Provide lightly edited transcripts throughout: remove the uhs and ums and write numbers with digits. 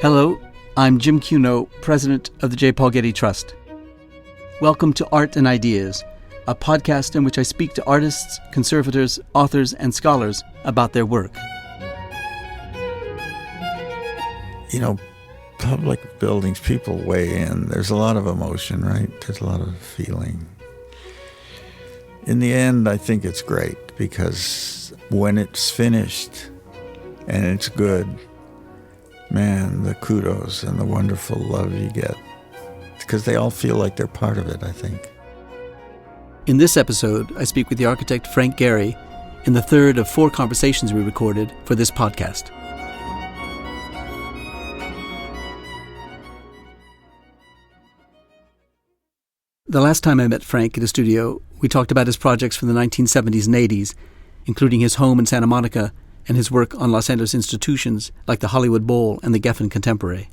Hello, I'm Jim Cuno, president of the J. Paul Getty Trust. Welcome to Art and Ideas, a podcast in which I speak to artists, conservators, authors, and scholars about their work. You know, public buildings, people weigh in. There's a lot of emotion, right? There's a lot of feeling. In the end, I think it's great because when it's finished and it's good, man, the kudos and the wonderful love you get, because they all feel like they're part of it, I think. In this episode, I speak with the architect Frank Gehry in the third of 4 conversations we recorded for this podcast. The last time I met Frank in a studio, we talked about his projects from the 1970s and 80s, including his home in Santa Monica and his work on Los Angeles institutions like the Hollywood Bowl and the Geffen Contemporary.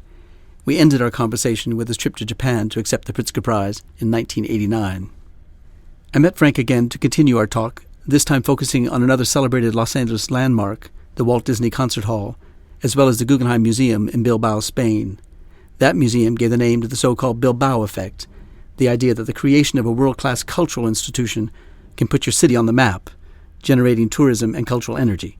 We ended our conversation with his trip to Japan to accept the Pritzker Prize in 1989. I met Frank again to continue our talk, this time focusing on another celebrated Los Angeles landmark, the Walt Disney Concert Hall, as well as the Guggenheim Museum in Bilbao, Spain. That museum gave the name to the so-called Bilbao effect, the idea that the creation of a world-class cultural institution can put your city on the map, generating tourism and cultural energy.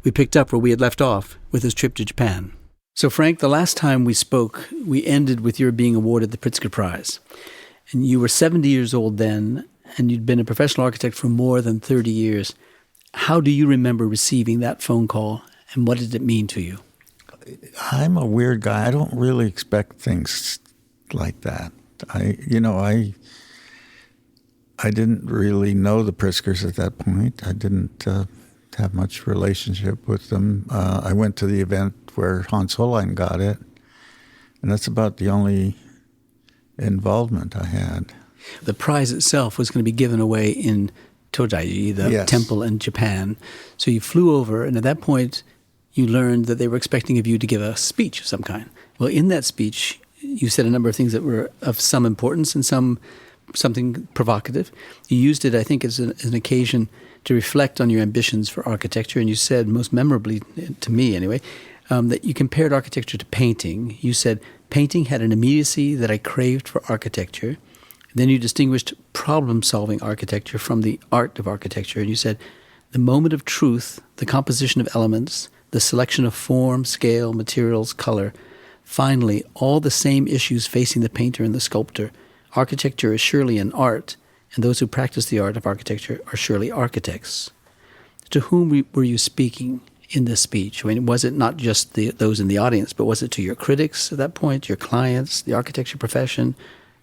We picked up where we had left off with his trip to Japan. So Frank, the last time we spoke, we ended with your being awarded the Pritzker Prize. And you were 70 years old then, and you'd been a professional architect for more than 30 years. How do you remember receiving that phone call, and what did it mean to you? I'm a weird guy. I don't really expect things like that. I didn't really know the Pritzkers at that point. I didn't have much relationship with them. I went to the event where Hans Hollein got it, and that's about the only involvement I had. The prize itself was going to be given away in Todaiji, the temple in Japan. So you flew over, and at that point, you learned that they were expecting of you to give a speech of some kind. Well, in that speech, you said a number of things that were of some importance and something provocative. You used it, I think, as an occasion to reflect on your ambitions for architecture, and you said, most memorably, to me anyway, that you compared architecture to painting. You said, painting had an immediacy that I craved for architecture. Then you distinguished problem-solving architecture from the art of architecture, and you said, the moment of truth, the composition of elements, the selection of form, scale, materials, color, finally, all the same issues facing the painter and the sculptor. Architecture is surely an art, and those who practice the art of architecture are surely architects. To whom were you speaking in this speech? I mean, was it not just those in the audience, but was it to your critics at that point, your clients, the architecture profession,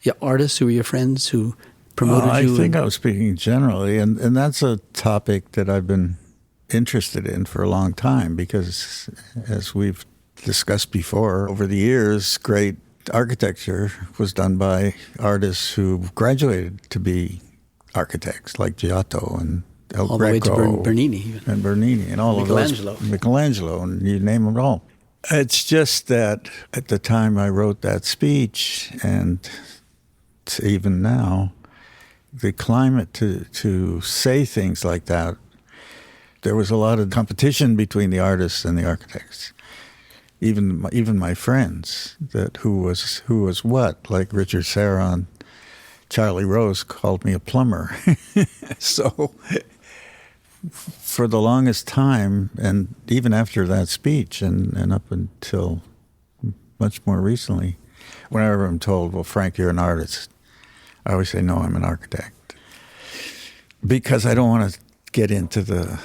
your artists who were your friends who promoted you? I think I was speaking generally, and that's a topic that I've been interested in for a long time because, as we've discussed before, over the years, great architecture was done by artists who graduated to be architects, like Giotto and El all Greco. All the way to Bernini even. And Bernini and all of those. Michelangelo, and you name them all. It's just that at the time I wrote that speech, and even now, the climate to say things like that, there was a lot of competition between the artists and the architects. Even my friends, that who was what, like Richard Serra and Charlie Rose called me a plumber. So for the longest time, and even after that speech and up until much more recently, whenever I'm told, well, Frank, you're an artist, I always say, no, I'm an architect. Because I don't want to get into the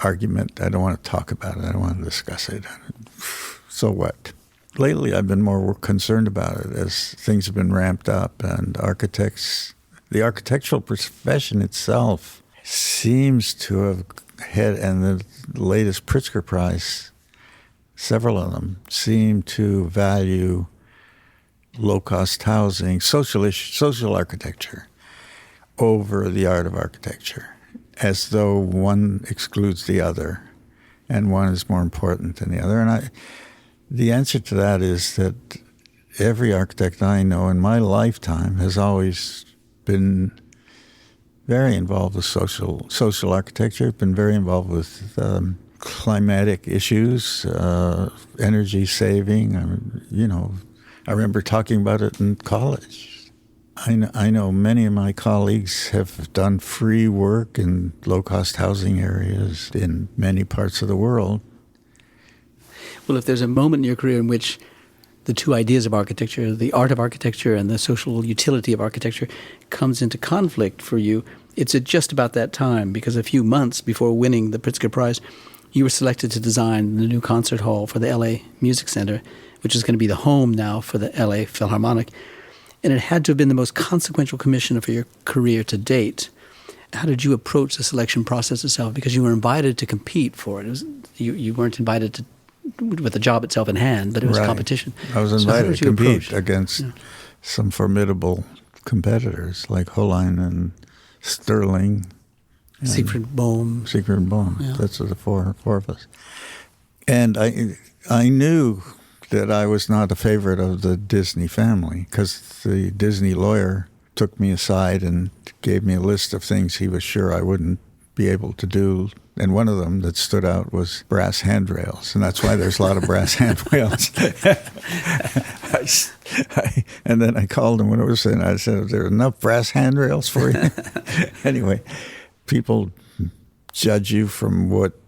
argument. I don't want to talk about it. I don't want to discuss it. So what? Lately, I've been more concerned about it as things have been ramped up, and the architectural profession itself seems to have had, and the latest Pritzker Prize, several of them seem to value low-cost housing, social architecture over the art of architecture, as though one excludes the other and one is more important than the other. And the answer to that is that every architect I know in my lifetime has always been very involved with social architecture, been very involved with climatic issues, energy saving. I remember talking about it in college. I know many of my colleagues have done free work in low-cost housing areas in many parts of the world. Well, if there's a moment in your career in which the two ideas of architecture, the art of architecture and the social utility of architecture, comes into conflict for you, it's at just about that time, because a few months before winning the Pritzker Prize, you were selected to design the new concert hall for the L.A. Music Center, which is going to be the home now for the L.A. Philharmonic. And it had to have been the most consequential commission for your career to date. How did you approach the selection process itself? Because you were invited to compete for it. You weren't invited to with the job itself in hand, but it was competition. I was invited to compete against some formidable competitors like Hollein and Sterling. Siegfried Bohm. Yeah. That's the four of us. And I knew that I was not a favorite of the Disney family, because the Disney lawyer took me aside and gave me a list of things he was sure I wouldn't be able to do. And one of them that stood out was brass handrails. And that's why there's a lot of brass handrails. And then I called him when it was in. I said, "Are there enough brass handrails for you?" Anyway, people judge you from what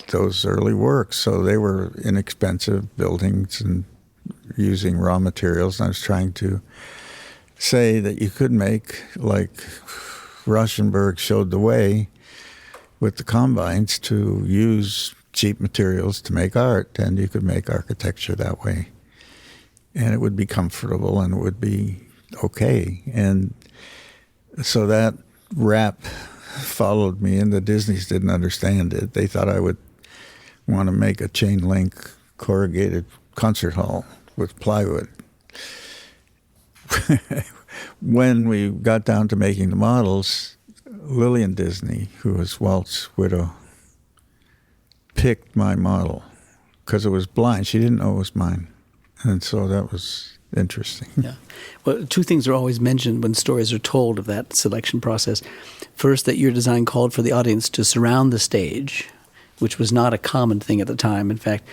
those early works. So they were inexpensive buildings and using raw materials. And I was trying to say that you could make, like Rauschenberg showed the way with the combines, to use cheap materials to make art, and you could make architecture that way. And it would be comfortable and it would be okay. And so that rap followed me, and the Disneys didn't understand it. They thought I would want to make a chain link corrugated concert hall with plywood. When we got down to making the models, Lillian Disney, who was Walt's widow, picked my model because it was blind. She didn't know it was mine. And so that was interesting. Yeah. Well, two things are always mentioned when stories are told of that selection process. First, that your design called for the audience to surround the stage, which was not a common thing at the time. In fact,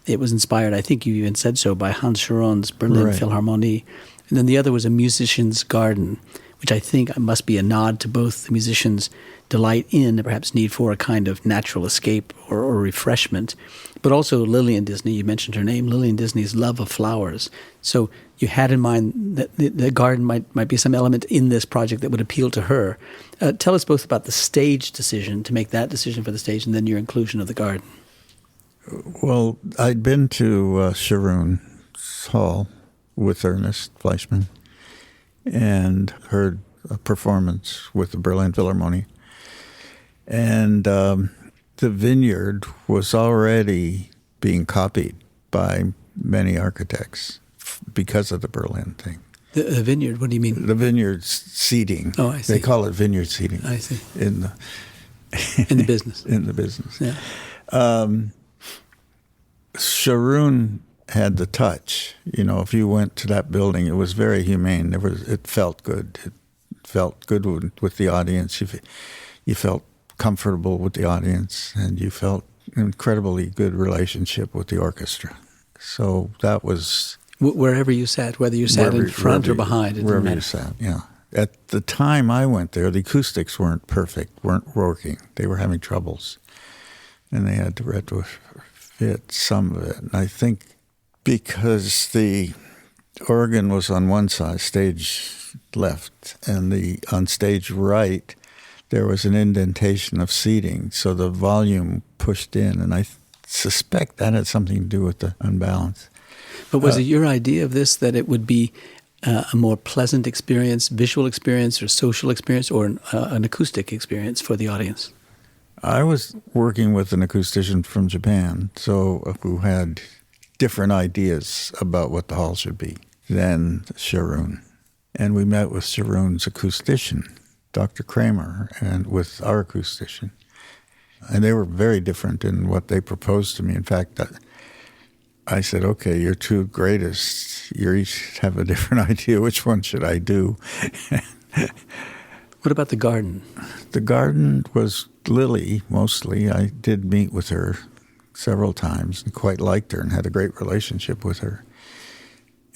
it was inspired, I think you even said so, by Hans Scharoun's Berlin Philharmonie. And then the other was a musician's garden, which I think must be a nod to both the musicians' delight in and perhaps need for a kind of natural escape or refreshment, but also Lillian Disney. You mentioned her name, Lillian Disney's love of flowers. So you had in mind that the garden might be some element in this project that would appeal to her. Tell us both about the stage decision, to make that decision for the stage, and then your inclusion of the garden. Well, I'd been to Scharoun's hall with Ernest Fleischmann and heard a performance with the Berlin Philharmonie. And the vineyard was already being copied by many architects because of the Berlin thing. The vineyard, what do you mean? The vineyard seating. Oh, I see. They call it vineyard seating. I see. In the business. In the business. Yeah. Scharoun had the touch. You know, if you went to that building, it was very humane. It felt good. It felt good with the audience. You felt comfortable with the audience, and you felt an incredibly good relationship with the orchestra. So that was... Wherever you sat, whether you sat in front or behind, it wherever didn't matter. You sat, yeah. At the time I went there, the acoustics weren't perfect, weren't working. They were having troubles, and they had to retrofit some of it. And I think because the organ was on one side, stage left, and on stage right, there was an indentation of seating, so the volume pushed in, and I suspect that had something to do with the unbalance. But was it your idea of this, that it would be a more pleasant experience, visual experience, or social experience, or an acoustic experience for the audience? I was working with an acoustician from Japan, who had different ideas about what the hall should be than Scharoun. And we met with Scharoun's acoustician, Dr. Kramer, and with our acoustician. And they were very different in what they proposed to me. In fact, I said, okay, your two greatest, you each have a different idea. Which one should I do? What about the garden? The garden was Lily, mostly. I did meet with her several times and quite liked her and had a great relationship with her.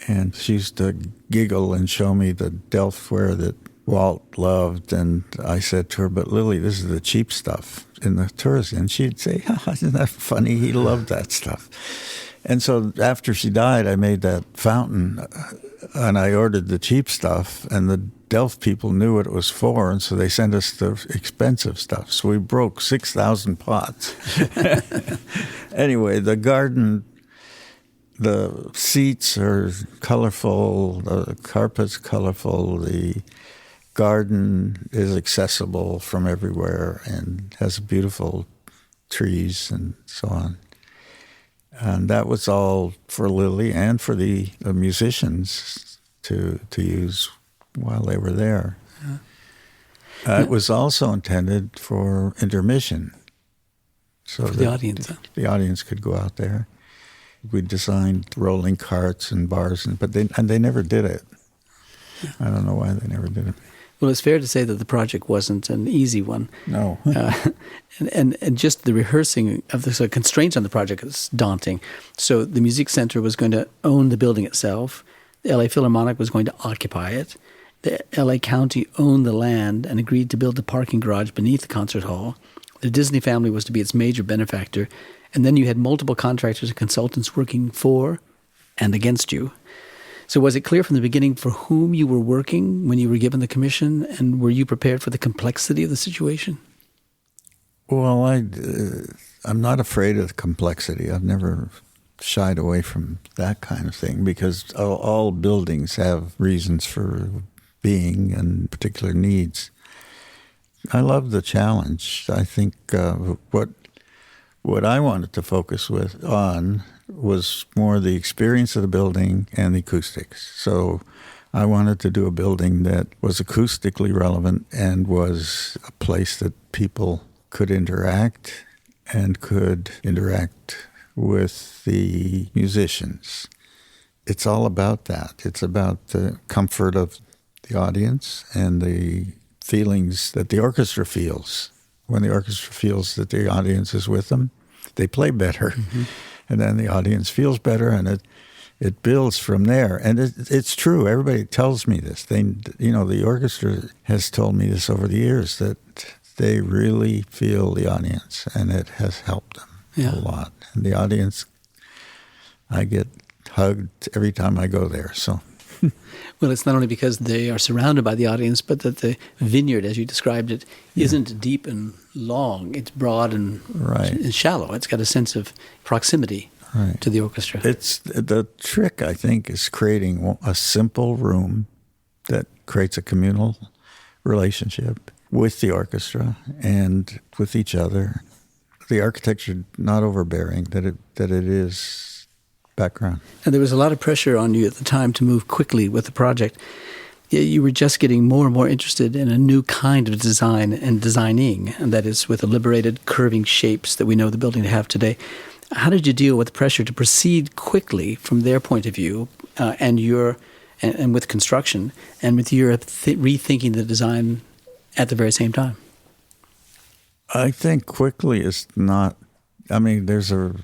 And she used to giggle and show me the Delftware that Walt loved. And I said to her, "But Lily, this is the cheap stuff in the tourist." And she'd say, "Isn't that funny? He loved that stuff." And so after she died, I made that fountain, and I ordered the cheap stuff, and the Delft people knew what it was for, and so they sent us the expensive stuff. So we broke 6,000 pots. Anyway, the garden, the seats are colorful, the carpet's colorful, the garden is accessible from everywhere and has beautiful trees and so on. And that was all for Lily and for the musicians to use while they were there. Yeah. It was also intended for intermission. So for the audience. The audience could go out there. We designed rolling carts and bars, but they never did it. Yeah. I don't know why they never did it. Well, it's fair to say that the project wasn't an easy one. No. And just the rehearsing of the constraints on the project is daunting. So the Music Center was going to own the building itself. The LA Philharmonic was going to occupy it. The LA County owned the land and agreed to build the parking garage beneath the concert hall. The Disney family was to be its major benefactor. And then you had multiple contractors and consultants working for and against you. So was it clear from the beginning for whom you were working when you were given the commission, and were you prepared for the complexity of the situation? Well, I'm not afraid of the complexity. I've never shied away from that kind of thing because all buildings have reasons for being and particular needs. I love the challenge. I think what I wanted to focus on was more the experience of the building and the acoustics. So I wanted to do a building that was acoustically relevant and was a place that people could interact and could interact with the musicians. It's all about that. It's about the comfort of the audience and the feelings that the orchestra feels. When the orchestra feels that the audience is with them, they play better. Mm-hmm. And then the audience feels better, and it builds from there. And it's true. Everybody tells me this. The orchestra has told me this over the years, that they really feel the audience, and it has helped them a lot. And the audience, I get hugged every time I go there. So, well, it's not only because they are surrounded by the audience, but that the vineyard, as you described it, isn't deep and long. It's broad and shallow. It's got a sense of proximity to the orchestra. It's the trick, I think, is creating a simple room that creates a communal relationship with the orchestra and with each other. The architecture not overbearing, that it is background. And there was a lot of pressure on you at the time to move quickly with the project. You were just getting more and more interested in a new kind of design and designing, and that is with the liberated curving shapes that we know the building to have today. How did you deal with the pressure to proceed quickly from their point of view and with construction, and with your rethinking the design at the very same time? I think quickly is not, there's a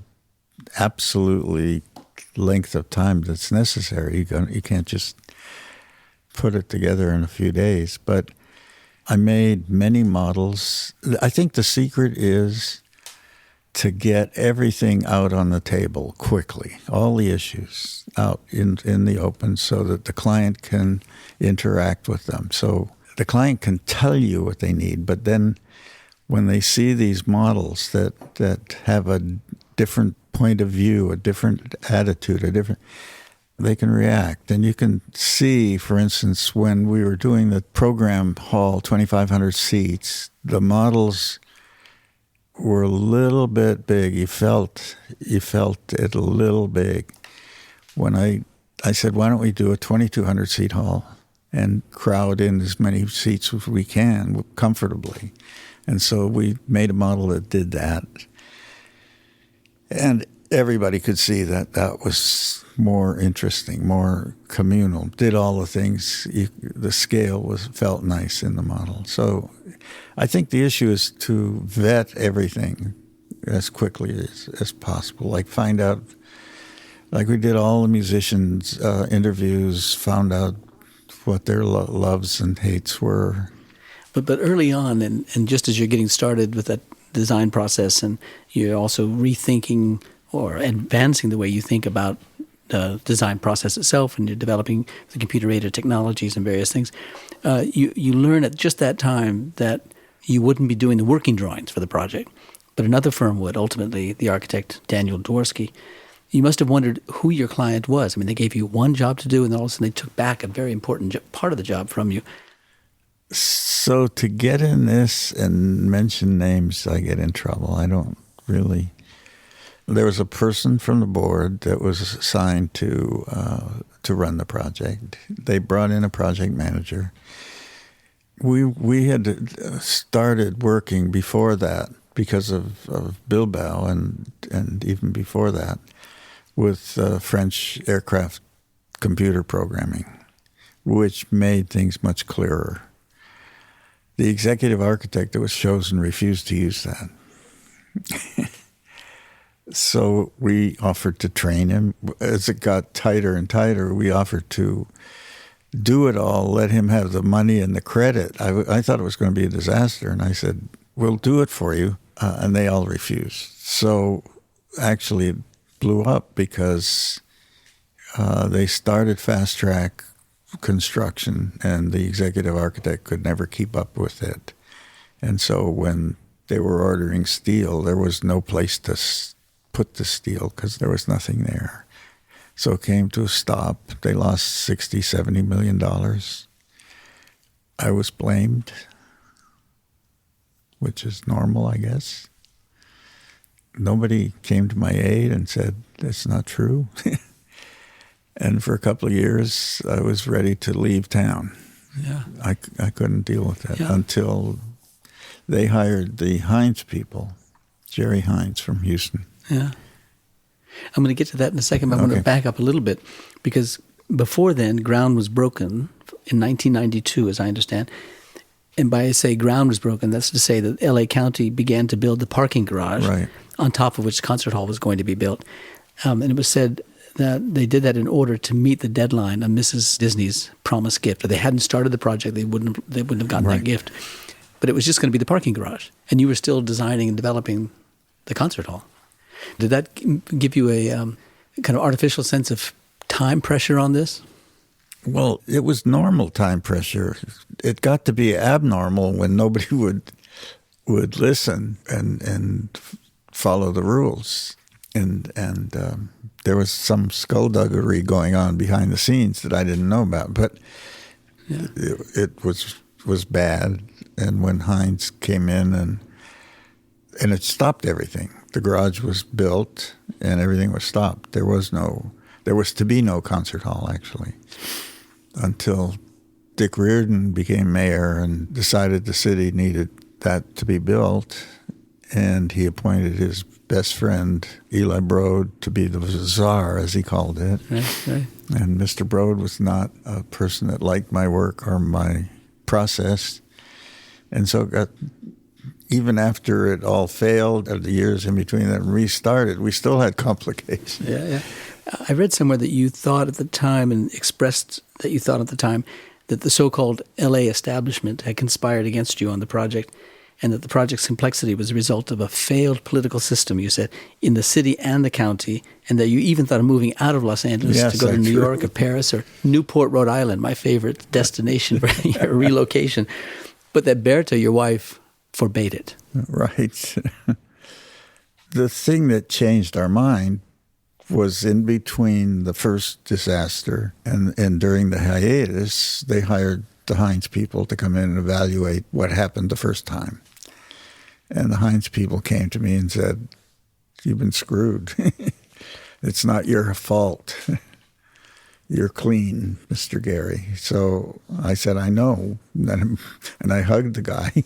absolutely length of time that's necessary. You can't just put it together in a few days. But I made many models. I think the secret is to get everything out on the table quickly, all the issues out in the open so that the client can interact with them. So the client can tell you what they need, but then when they see these models that have a different point of view, a different attitude, they can react. And you can see, for instance, when we were doing the program hall, 2,500 seats, the models were a little bit big. You felt it a little big. When I said, why don't we do a 2,200 seat hall and crowd in as many seats as we can comfortably. And so we made a model that did that. And everybody could see that was more interesting, more communal, did all the things. The scale felt nice in the model. So I think the issue is to vet everything as quickly as possible. Like find out, like we did all the musicians' interviews, found out what their loves and hates were. But early on, and just as you're getting started with that design process, and you're also rethinking or advancing the way you think about the design process itself, and you're developing the computer-aided technologies and various things, you learn at just that time that you wouldn't be doing the working drawings for the project, but another firm would, ultimately the architect Daniel Dworsky. You must have wondered who your client was. I mean, they gave you one job to do, and then all of a sudden they took back a very important part of the job from you. So to get in this and mention names, I get in trouble. I don't really. There was a person from the board that was assigned to run the project. They brought in a project manager. We had started working before that because of Bilbao and even before that with French aircraft computer programming, which made things much clearer. The executive architect that was chosen refused to use that. So we offered to train him. As it got tighter and tighter, we offered to do it all, let him have the money and the credit. I thought it was going to be a disaster, and I said, we'll do it for you. And they all refused. So actually it blew up because they started fast track construction, and the executive architect could never keep up with it. And so when they were ordering steel, there was no place to put the steel because there was nothing there. So it came to a stop. They lost $60, $70 million. I was blamed, which is normal, I guess. Nobody came to my aid and said, that's not true. And for a couple of years, I was ready to leave town. Yeah, I couldn't deal with that until they hired the Hines people, Gehry Hines from Houston. Yeah. I'm going to get to that in a second, but I'm going to back up a little bit, because before then, ground was broken in 1992, as I understand. And by I say ground was broken, that's to say that L.A. County began to build the parking garage on top of which the concert hall was going to be built. And it was said that they did that in order to meet the deadline of Mrs. Disney's promised gift. If they hadn't started the project, they wouldn't have gotten that gift. But it was just going to be the parking garage. And you were still designing and developing the concert hall. Did that give you a kind of artificial sense of time pressure on this? Well, it was normal time pressure. It got to be abnormal when nobody would listen and follow the rules. And there was some skullduggery going on behind the scenes that I didn't know about. But it was bad. And when Hines came in and it stopped everything. The garage was built and everything was stopped. There was to be no concert hall, actually, until Dick Reardon became mayor and decided the city needed that to be built. And he appointed his best friend, Eli Broad, to be the czar, as he called it. Right. And Mr. Broad was not a person that liked my work or my process. And so even after it all failed, the years in between that restarted, we still had complications. Yeah. I read somewhere that you thought at the time and expressed that you thought at the time that the so-called L.A. establishment had conspired against you on the project, and that the project's complexity was a result of a failed political system, you said, in the city and the county, and that you even thought of moving out of Los Angeles to go to New York or Paris or Newport, Rhode Island, my favorite destination for your relocation. But that Berta, your wife, forbade it. Right. The thing that changed our mind was in between the first disaster and during the hiatus, they hired the Hines people to come in and evaluate what happened the first time. And the Hines people came to me and said, you've been screwed. It's not your fault. You're clean, Mr. Gehry. So I said, I know. And I hugged the guy.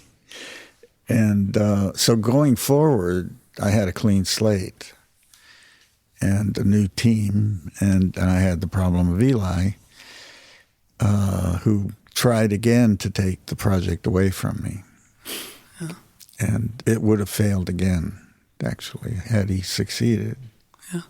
And so going forward, I had a clean slate and a new team. And I had the problem of Eli, who tried again to take the project away from me. Yeah. And it would have failed again actually, had he succeeded. Yeah.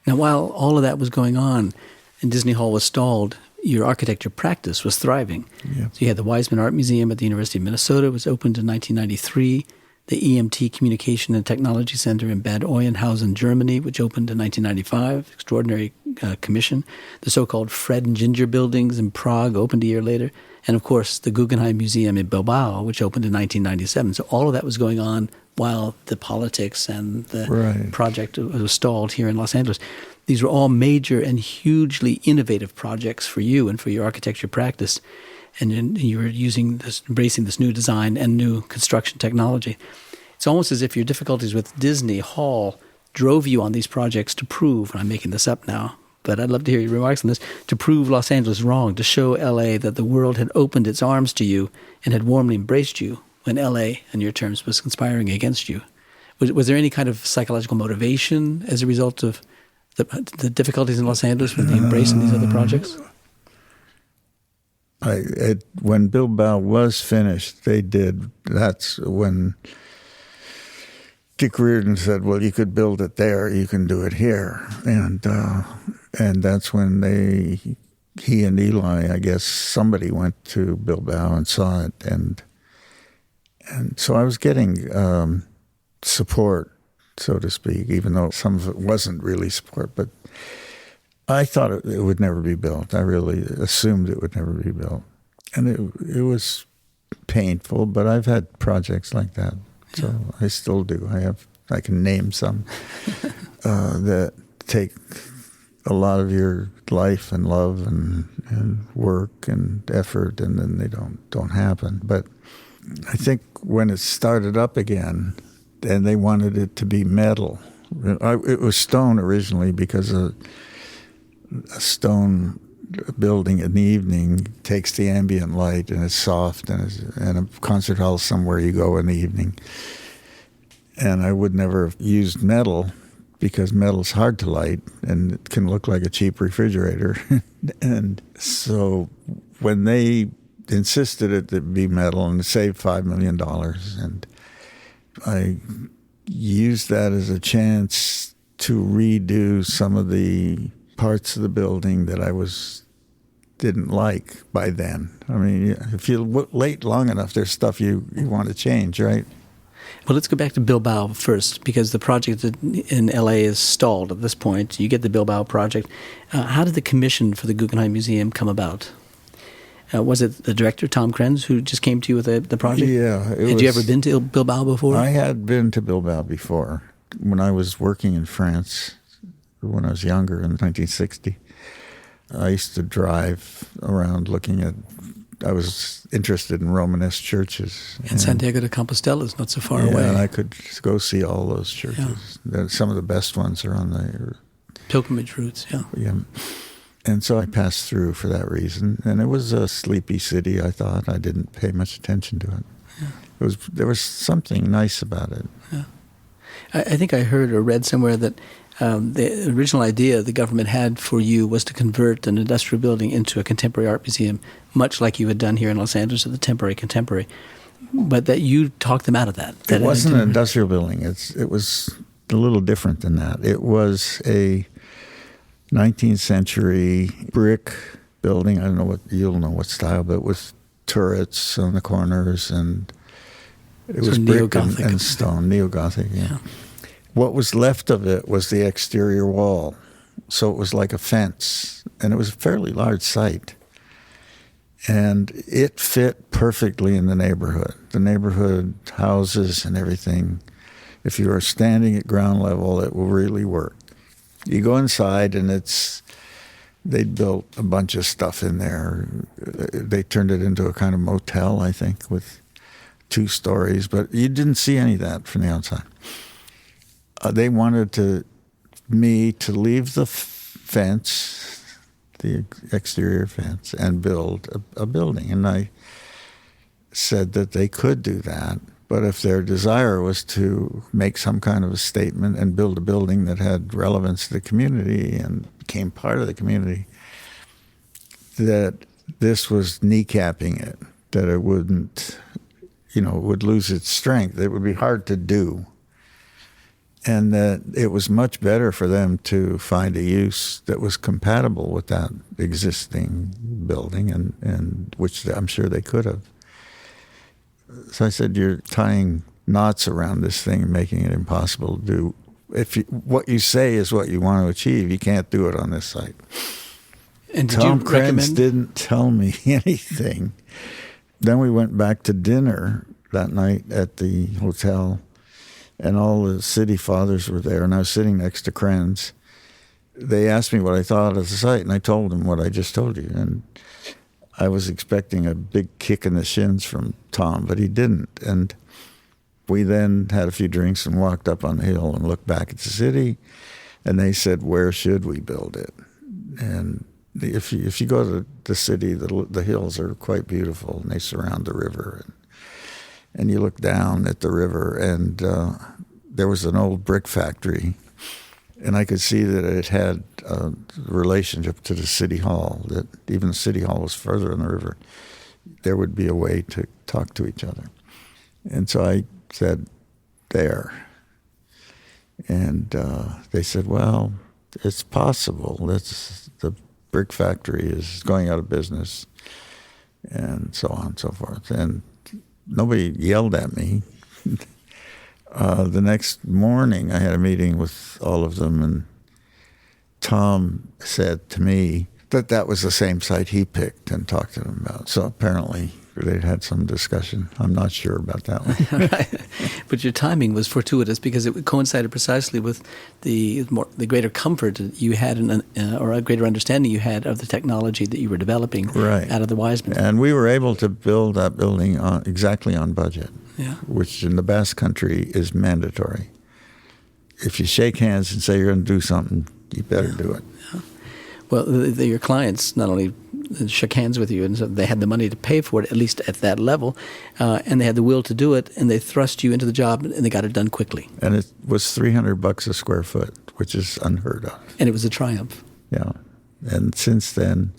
Now, while all of that was going on and Disney Hall was stalled, your architecture practice was thriving. Yeah. So you had the Weizmann Art Museum at the University of Minnesota. It was opened in 1993. The EMT Communication and Technology Center in Bad Oeynhausen, Germany, which opened in 1995, extraordinary commission. The so-called Fred and Ginger buildings in Prague opened a year later. And, of course, the Guggenheim Museum in Bilbao, which opened in 1997. So all of that was going on while the politics and the project was stalled here in Los Angeles. These were all major and hugely innovative projects for you and for your architecture practice. And you were embracing this new design and new construction technology. It's almost as if your difficulties with Disney Hall drove you on these projects to prove, and I'm making this up now, but I'd love to hear your remarks on this, to prove Los Angeles wrong, to show L.A. that the world had opened its arms to you and had warmly embraced you when L.A., in your terms, was conspiring against you. Was there any kind of psychological motivation as a result of the difficulties in Los Angeles with the embrace of these other projects? When Bilbao was finished, that's when Dick Reardon said, well, you could build it there, you can do it here. And that's when he and Eli, I guess, somebody went to Bilbao and saw it. And so I was getting support, so to speak, even though some of it wasn't really support. But I thought it would never be built. I really assumed it would never be built. And it was painful, but I've had projects like that. So I still do. I can name some that take a lot of your life and love and work and effort, and then they don't happen. But I think when it started up again, and they wanted it to be metal. It was stone originally because a stone building in the evening takes the ambient light and it's soft, and a concert hall is somewhere you go in the evening. And I would never have used metal because metal's hard to light and it can look like a cheap refrigerator. And so when they insisted it to be metal and saved $5 million, and I used that as a chance to redo some of the parts of the building that I didn't like by then. I mean, if you wait long enough, there's stuff you want to change, right? Well, let's go back to Bilbao first, because the project in L.A. is stalled at this point. You get the Bilbao project. How did the commission for the Guggenheim Museum come about? Was it the director, Tom Krenz, who just came to you with the project? Yeah. Had you ever been to Bilbao before? I had been to Bilbao before. When I was working in France, when I was younger in 1960, I used to drive around I was interested in Romanesque churches. And Santiago de Compostela is not so far away. And I could go see all those churches. Yeah. Some of the best ones are on the pilgrimage routes, Yeah. And so I passed through for that reason. And it was a sleepy city, I thought. I didn't pay much attention to it. Yeah. There was something nice about it. Yeah. I think I heard or read somewhere that the original idea the government had for you was to convert an industrial building into a contemporary art museum, much like you had done here in Los Angeles at the Temporary Contemporary, but that you talked them out of that. It wasn't an industrial building. It was a little different than that. It was a 19th century brick building. I don't know you'll know what style, but with turrets on the corners, and it was brick and stone, neo-Gothic. Yeah. What was left of it was the exterior wall. So it was like a fence, and it was a fairly large site. And it fit perfectly in the neighborhood houses and everything. If you were standing at ground level, it will really work. You go inside, and they'd built a bunch of stuff in there. They turned it into a kind of motel, I think, with 2 stories, but you didn't see any of that from the outside. They wanted me to leave the fence, the exterior fence, and build a building. And I said that they could do that, but if their desire was to make some kind of a statement and build a building that had relevance to the community and became part of the community, that this was kneecapping it, that it wouldn't, it would lose its strength. It would be hard to do. and that it was much better for them to find a use that was compatible with that existing building, and which I'm sure they could have. So I said, you're tying knots around this thing and making it impossible to do. What you say is what you want to achieve, you can't do it on this site. And did Tom you Krenz recommend? didn't tell me anything. Then we went back to dinner that night at the hotel, and all the city fathers were there, and I was sitting next to Krenz. They asked me what I thought of the site, and I told them what I just told you. And I was expecting a big kick in the shins from Tom, but he didn't. And we then had a few drinks and walked up on the hill and looked back at the city, and they said, where should we build it? And if you go to the city, the hills are quite beautiful, and they surround the river. And you look down at the river, and there was an old brick factory, and I could see that it had a relationship to the city hall, that even the city hall was further in the river. There would be a way to talk to each other. And so I said, there. And they said, well, it's possible. The brick factory is going out of business, and so on and so forth. And nobody yelled at me. The next morning, I had a meeting with all of them, and Tom said to me that was the same site he picked and talked to them about. So apparently they'd had some discussion. I'm not sure about that one. Right. But your timing was fortuitous because it coincided precisely with the greater comfort you had or a greater understanding you had of the technology that you were developing out of the Wiseman. And we were able to build that building exactly on budget, which in the Basque Country is mandatory. If you shake hands and say you're going to do something, you better do it. Yeah. Well, your clients not only shook hands with you, and so they had the money to pay for it, at least at that level, and they had the will to do it, and they thrust you into the job, and they got it done quickly. And it was $300 a square foot, which is unheard of. And it was a triumph. Yeah. And since then,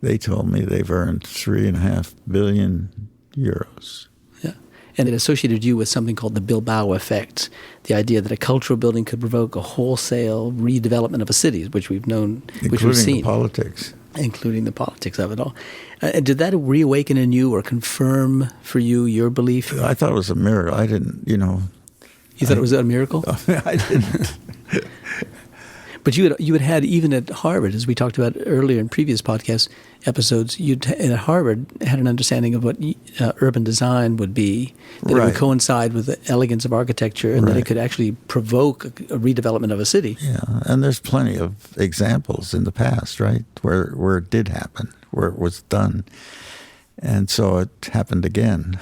they told me they've earned 3.5 billion euros. Yeah. And it associated you with something called the Bilbao effect, the idea that a cultural building could provoke a wholesale redevelopment of a city, which we've known, which we've seen. Including the politics. Including the politics of it all. Did that reawaken in you or confirm for you your belief? I thought it was a miracle. I didn't, You thought it was a miracle? I didn't. But you had even at Harvard, as we talked about earlier in previous podcast episodes, at Harvard had an understanding of what urban design would be, that it would coincide with the elegance of architecture, and that it could actually provoke a redevelopment of a city. Yeah, and there's plenty of examples in the past, right, where it did happen, where it was done. And so it happened again.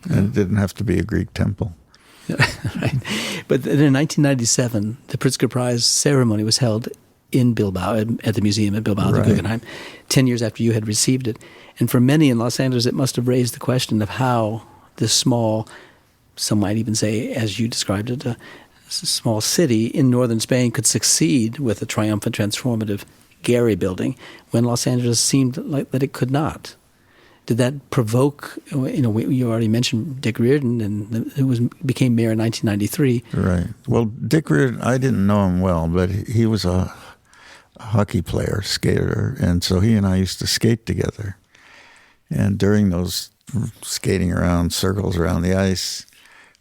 And it didn't have to be a Greek temple. Right. But then in 1997, the Pritzker Prize ceremony was held in Bilbao, at the museum at Bilbao, the Guggenheim, 10 years after you had received it. And for many in Los Angeles, it must have raised the question of how this small, some might even say, as you described it, a small city in northern Spain could succeed with a triumphant, transformative Gehry building when Los Angeles seemed like that it could not. Did that provoke, you already mentioned Dick Riordan, and who became mayor in 1993. Right. Well, Dick Riordan, I didn't know him well, but he was a hockey player, skater, and so he and I used to skate together. And during those skating around circles around the ice,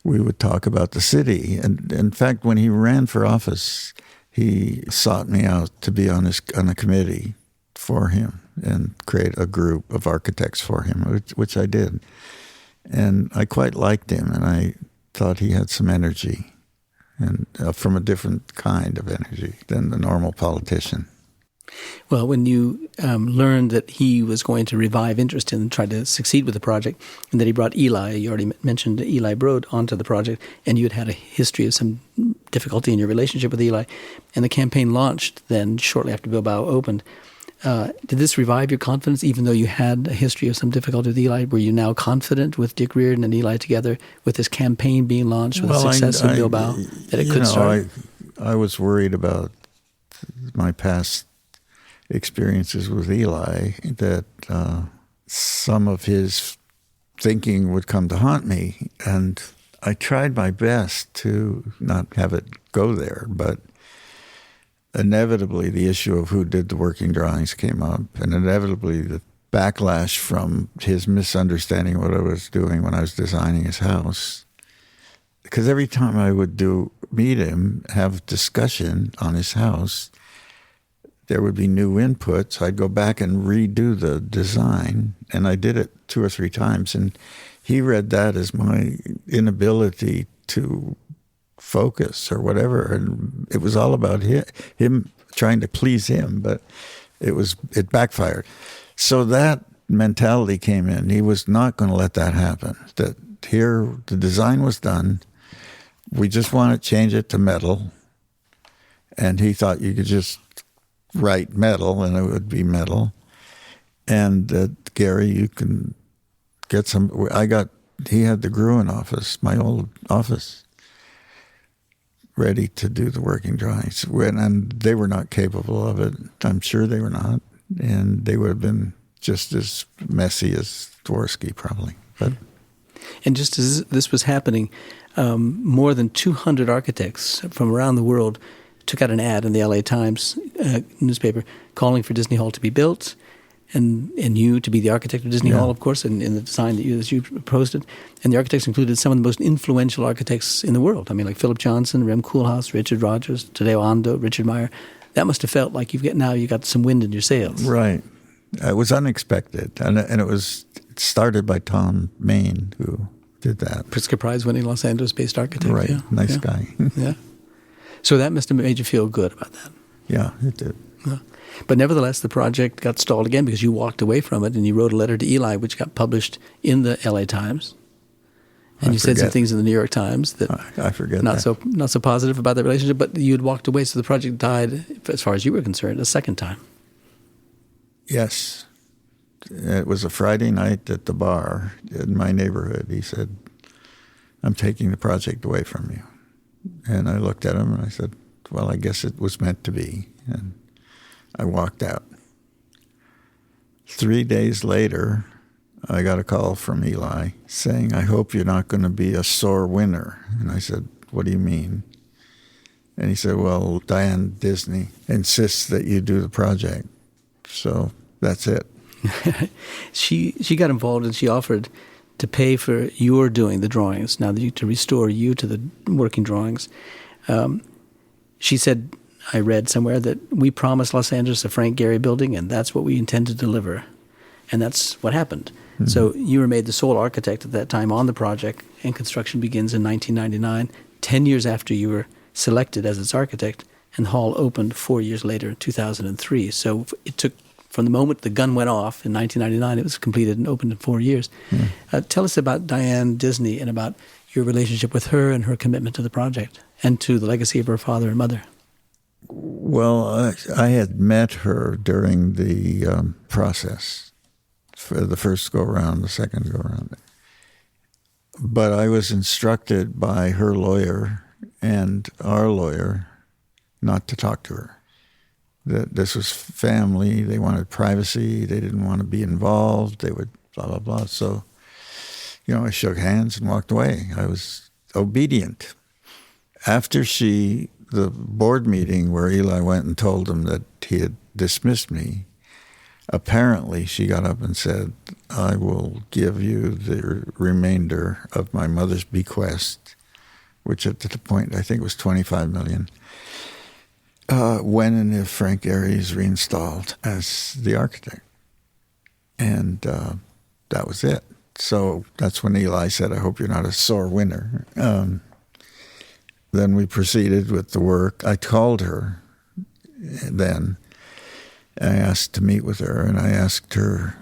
we would talk about the city. And in fact, when he ran for office, he sought me out to be on a committee for him and create a group of architects for him, which I did. And I quite liked him, and I thought he had some energy, and from a different kind of energy than the normal politician. Well, when you learned that he was going to revive interest and try to succeed with the project, and that he brought Eli, you already mentioned Eli Broad, onto the project, and you had had a history of some difficulty in your relationship with Eli, and the campaign launched then shortly after Bilbao opened. Did this revive your confidence, even though you had a history of some difficulty with Eli? Were you now confident with Dick Riordan and Eli together, with this campaign being launched, with the success of Bilbao, that it could start? I was worried about my past experiences with Eli, that some of his thinking would come to haunt me, and I tried my best to not have it go there, but inevitably the issue of who did the working drawings came up, and inevitably the backlash from his misunderstanding what I was doing when I was designing his house. Because every time I would meet him, have discussion on his house, there would be new inputs. I'd go back and redo the design, and I did it 2 or 3 times, and he read that as my inability to focus or whatever, and it was all about him trying to please him, but it backfired. So that mentality came in. He was not going to let that happen. That here the design was done. We just want to change it to metal, and he thought you could just write metal and it would be metal. And Gehry, you can get some. He had the Gruen office, my old office, ready to do the working drawings. And they were not capable of it. I'm sure they were not. And they would have been just as messy as Dvorsky, probably. But and just as this was happening, more than 200 architects from around the world took out an ad in the LA Times newspaper calling for Disney Hall to be built, and you to be the architect of Disney Hall, of course, in the design that you posted. And the architects included some of the most influential architects in the world. I mean, like Philip Johnson, Rem Koolhaas, Richard Rogers, Tadeo Ando, Richard Meyer. That must have felt like you got some wind in your sails. Right. It was unexpected. And it started by Tom Main, who did that. Pritzker Prize-winning Los Angeles-based architect. Right. Yeah. Nice guy. Yeah. So that must have made you feel good about that. Yeah, it did. Yeah. But nevertheless, the project got stalled again because you walked away from it and you wrote a letter to Eli, which got published in the LA Times. And you said some things in the New York Times that I forget not so positive about that relationship, but you had walked away, so the project died, as far as you were concerned, a second time. Yes. It was a Friday night at the bar in my neighborhood. He said, "I'm taking the project away from you." And I looked at him and I said, "Well, I guess it was meant to be." And I walked out. 3 days later, I got a call from Eli saying, "I hope you're not going to be a sore winner." And I said, "What do you mean?" And he said, "Well, Diane Disney insists that you do the project. So that's it." She got involved and she offered to pay for your doing the drawings, to restore you to the working drawings. She said, I read somewhere, that we promised Los Angeles a Frank Gehry building, and that's what we intend to deliver. And that's what happened. Mm-hmm. So you were made the sole architect at that time on the project, and construction begins in 1999, 10 years after you were selected as its architect, and the hall opened 4 years later in 2003. So it took, from the moment the gun went off in 1999, it was completed and opened in 4 years. Mm. Tell us about Diane Disney and about your relationship with her and her commitment to the project and to the legacy of her father and mother. Well, I had met her during the process for the first go-around, the second go-around. But I was instructed by her lawyer and our lawyer not to talk to her. That this was family, they wanted privacy, they didn't want to be involved, they would blah, blah, blah. So, I shook hands and walked away. I was obedient. After the board meeting where Eli went and told him that he had dismissed me, apparently she got up and said, "I will give you the remainder of my mother's bequest," which at the point I think was $25 million, when and if Frank Gehry is reinstalled as the architect. And that was it. So that's when Eli said, "I hope you're not a sore winner." Then we proceeded with the work. I called her then. I asked to meet with her, and I asked her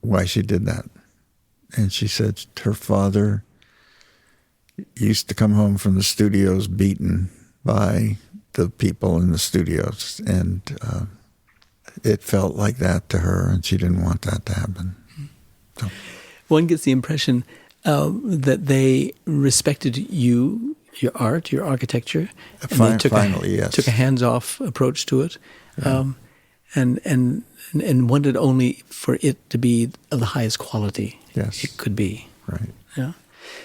why she did that. And she said her father used to come home from the studios beaten by the people in the studios, and it felt like that to her, and she didn't want that to happen. So. One gets the impression that they respected you, your art, your architecture, and they took a hands-off approach to it, and wanted only for it to be of the highest quality it could be. Right. Yeah.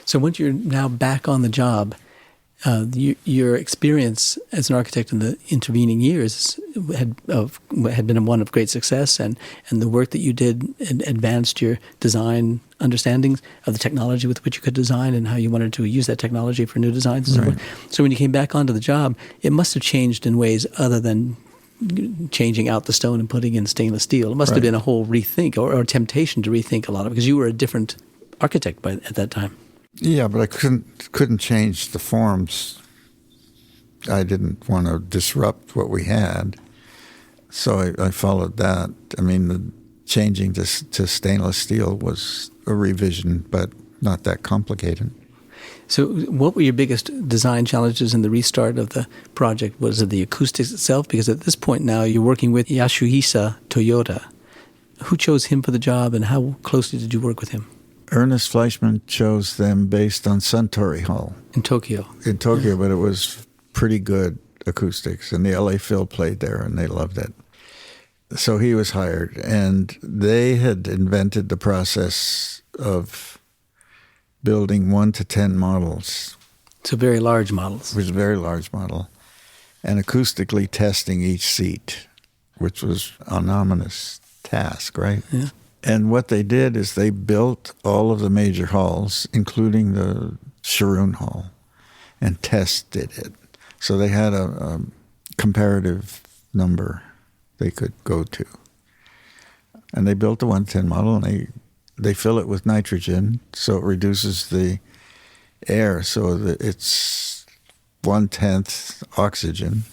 So once you're now back on the job, your experience as an architect in the intervening years had been one of great success, and the work that you did advanced your design understandings of the technology with which you could design and how you wanted to use that technology for new designs and so forth. So when you came back onto the job, it must have changed in ways other than changing out the stone and putting in stainless steel. It must have been a whole rethink or temptation to rethink a lot of it, because you were a different architect at that time. Yeah, but I couldn't change the forms. I didn't want to disrupt what we had, so I followed that. I mean, changing to stainless steel was a revision, but not that complicated. So what were your biggest design challenges in the restart of the project? Was it the acoustics itself? Because at this point now you're working with Yasuhisa Toyota. Who chose him for the job, and how closely did you work with him? Ernest Fleischmann chose them based on Suntory Hall. In Tokyo. But it was pretty good acoustics, and the LA Phil played there, and they loved it. So he was hired, and they had invented the process of building 1 to 10 models. So very large models. It was a very large model. And acoustically testing each seat, which was an ominous task, right? Yeah. And what they did is they built all of the major halls, including the Sharoon Hall, and tested it. So they had a comparative number they could go to. And they built the 110 model, and they fill it with nitrogen, so it reduces the air, so that it's 1/10 oxygen.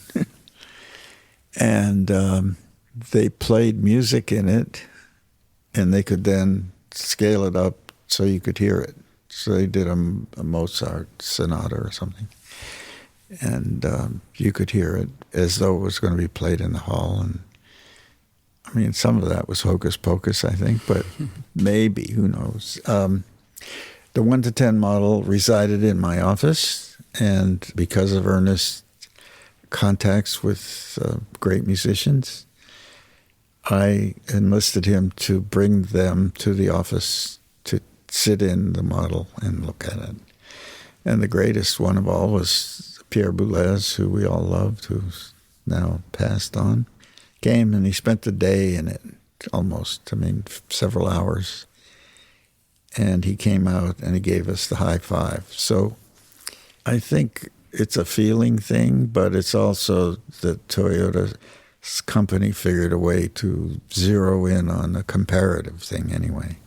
And they played music in it, and they could then scale it up so you could hear it. So they did a Mozart sonata or something. And you could hear it as though it was going to be played in the hall. And I mean, some of that was hocus pocus, I think, but maybe, who knows. The 1 to 10 model resided in my office, and because of Ernest's contacts with great musicians, I enlisted him to bring them to the office to sit in the model and look at it. And the greatest one of all was Pierre Boulez, who we all loved, who's now passed on. Came and he spent the day in it, almost, several hours. And he came out and he gave us the high five. So I think it's a feeling thing, but it's also that Toyota's company figured a way to zero in on a comparative thing anyway.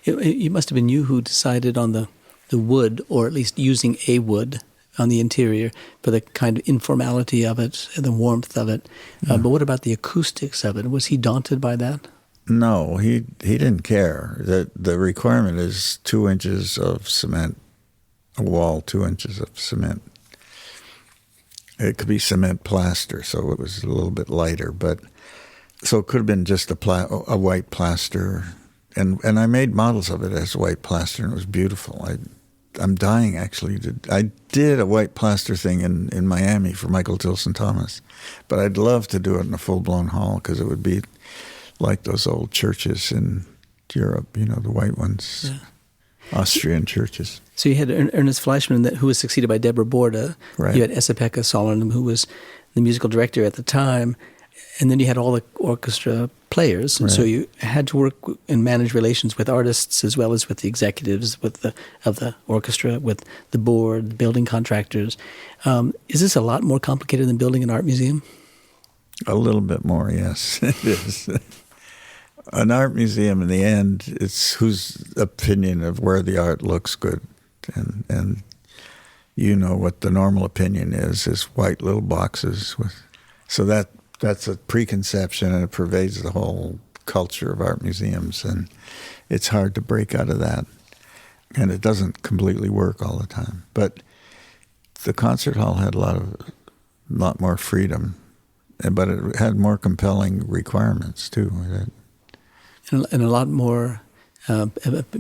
It must have been you who decided on the wood, or at least using a wood on the interior for the kind of informality of it and the warmth of it. But what about the acoustics of it? Was he daunted by that? No, he didn't care. The requirement is 2 inches of cement, a wall, 2 inches of cement. It could be cement plaster, so it was a little bit lighter. But so it could have been just a white plaster. And I made models of it as white plaster, and it was beautiful. I'm dying, actually. I did a white plaster thing in Miami for Michael Tilson Thomas, but I'd love to do it in a full-blown hall, because it would be like those old churches in Europe, the white ones, Austrian churches. So you had Ernest Fleischmann, who was succeeded by Deborah Borda. Right. You had Esa-Pekka Salonen, who was the musical director at the time. And then you had all the orchestra players. And so you had to work and manage relations with artists as well as with the executives of the orchestra, with the board, the building contractors. Is this a lot more complicated than building an art museum? A little bit more, yes, it is. An art museum, in the end, it's whose opinion of where the art looks good. And what the normal opinion is white little boxes. So that's a preconception, and it pervades the whole culture of art museums. And it's hard to break out of that. And it doesn't completely work all the time. But the concert hall had a lot more freedom. But it had more compelling requirements, too. And a lot more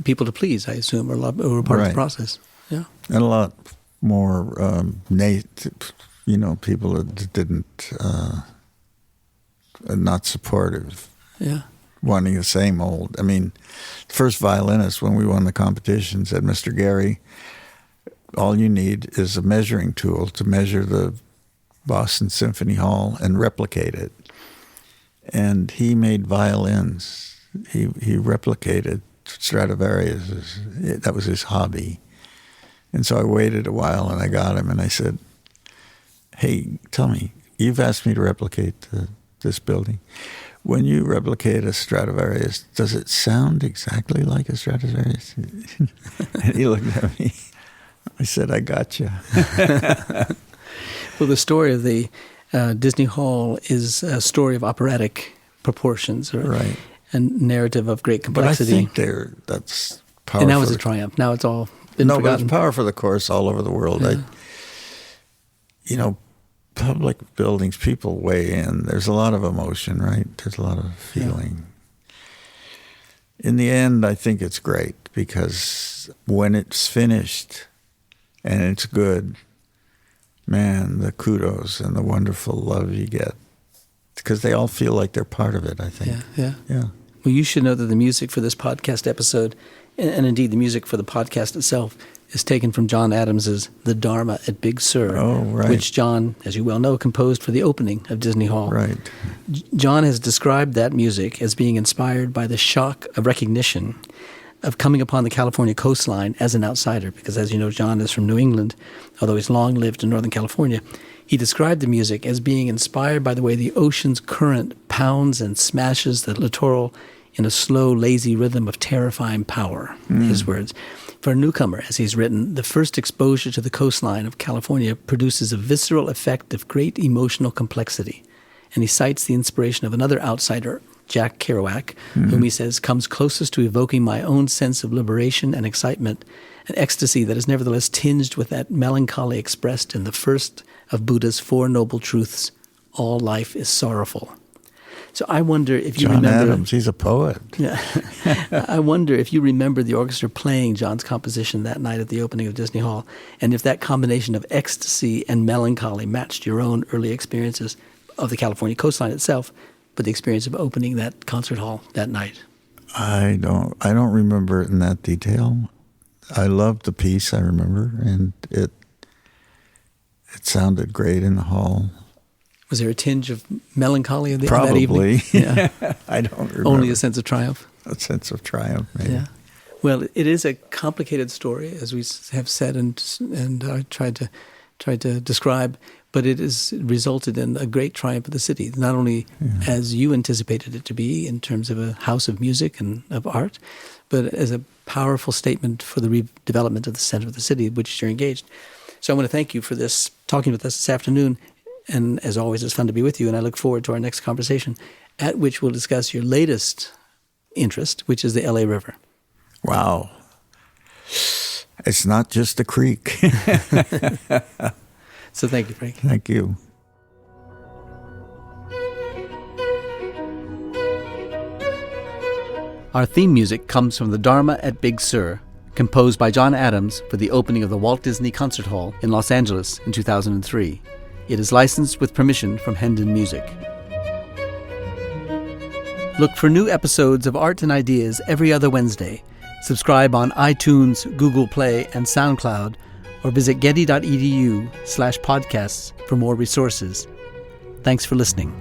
people to please, I assume, or were part of the process. Yeah. And a lot more people that didn't, not supportive. Yeah. wanting the same old. I mean, the first violinist, when we won the competition, said, Mr. Gehry, all you need is a measuring tool to measure the Boston Symphony Hall and replicate it. And he made violins. He replicated Stradivarius. That was his hobby. And so I waited a while, and I got him, and I said, hey, tell me, you've asked me to replicate this building. When you replicate a Stradivarius, does it sound exactly like a Stradivarius? And he looked at me. I said, I gotcha. Well, the story of the Disney Hall is a story of operatic proportions, right? And narrative of great complexity. But I think that's power. And now it's a triumph. Now it's all been forgotten. But it's power for the course all over the world. Yeah. Public buildings, people weigh in. There's a lot of emotion, right? There's a lot of feeling. Yeah. In the end, I think it's great because when it's finished and it's good, man, the kudos and the wonderful love you get, because they all feel like they're part of it, I think. Yeah. Well, you should know that the music for this podcast episode, and indeed the music for the podcast itself, is taken from John Adams's The Dharma at Big Sur, which John, as you well know, composed for the opening of Disney Hall. Right. John has described that music as being inspired by the shock of recognition of coming upon the California coastline as an outsider, because as you know, John is from New England, although he's long lived in Northern California. He described the music as being inspired by the way the ocean's current pounds and smashes the littoral in a slow, lazy rhythm of terrifying power, his words. For a newcomer, as he's written, the first exposure to the coastline of California produces a visceral effect of great emotional complexity. And he cites the inspiration of another outsider, Jack Kerouac, whom he says comes closest to evoking my own sense of liberation and excitement, an ecstasy that is nevertheless tinged with that melancholy expressed in the first of Buddha's Four Noble Truths, all life is sorrowful. So I wonder if you remember... John Adams, he's a poet. Yeah. I wonder if you remember the orchestra playing John's composition that night at the opening of Disney Hall, and if that combination of ecstasy and melancholy matched your own early experiences of the California coastline itself, but the experience of opening that concert hall that night. I don't remember it in that detail. I loved the piece, I remember, and it sounded great in the hall. Was there a tinge of melancholy of that Probably. evening? Yeah. I don't remember. Only a sense of triumph? A sense of triumph, maybe. Yeah. Well, it is a complicated story, as we have said and I tried to describe, but it has resulted in a great triumph of the city, not only as you anticipated it to be in terms of a house of music and of art, but as a powerful statement for the redevelopment of the center of the city, which you're engaged. So I want to thank you for this, talking with us this afternoon. And as always, it's fun to be with you, and I look forward to our next conversation, at which we'll discuss your latest interest, which is the LA River. Wow. It's not just a creek. So thank you, Frank. Thank you. Our theme music comes from The Dharma at Big Sur, composed by John Adams for the opening of the Walt Disney Concert Hall in Los Angeles in 2003. It is licensed with permission from Hendon Music. Look for new episodes of Art and Ideas every other Wednesday. Subscribe on iTunes, Google Play, and SoundCloud, or visit getty.edu/podcasts for more resources. Thanks for listening.